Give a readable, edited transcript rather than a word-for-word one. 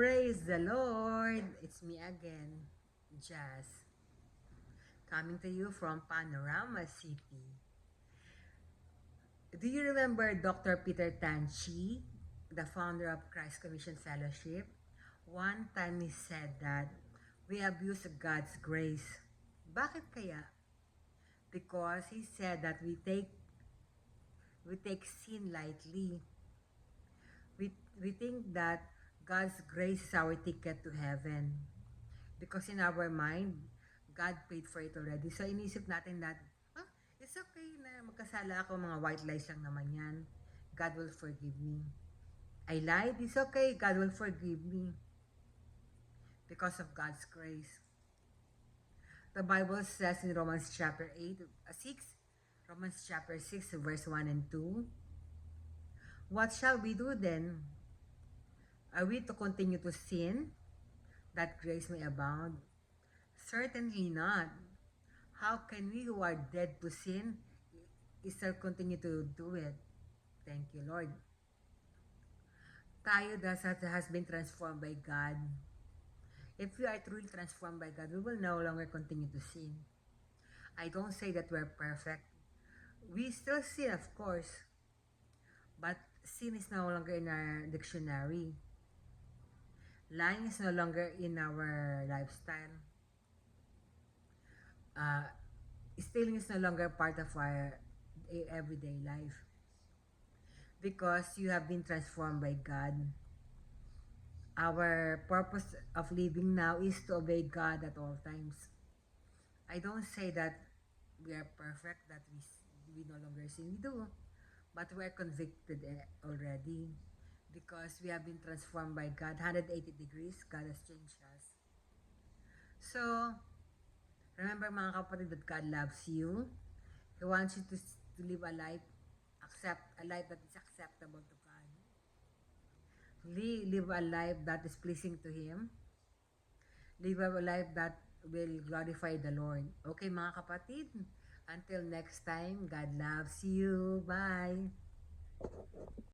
Praise the Lord! It's me again, Jazz, coming to you from Panorama City. Do you remember Dr. Peter Tanchi, the founder of Christ Commission Fellowship? One time he said that we abuse God's grace. Bakit kaya? Because he said that we take sin lightly. We think that God's grace is our ticket to heaven. Because in our mind, God paid for it already. So inisip natin that, it's okay na magkasala ako, mga white lies lang naman yan. God will forgive me. I lied, it's okay, God will forgive me. Because of God's grace. The Bible says in Romans chapter 6, Romans chapter 6, verse 1 and 2, what shall we do then? Are we to continue to sin, that grace may abound? Certainly not. How can we who are dead to sin still continue to do it? Thank you, Lord. Tayo that has been transformed by God. If we are truly transformed by God, we will no longer continue to sin. I don't say that we're perfect. We still sin, of course. But sin is no longer in our dictionary. Lying is no longer in our lifestyle. Stealing is no longer part of our everyday life. Because you have been transformed by God. Our purpose of living now is to obey God at all times. I don't say that we are perfect, that we no longer sin. We do. But we are convicted already. Because we have been transformed by God. 180 degrees, God has changed us. So, remember mga kapatid that God loves you. He wants you to live a life that is acceptable to God. Live a life that is pleasing to Him. Live a life that will glorify the Lord. Okay mga kapatid, until next time, God loves you. Bye!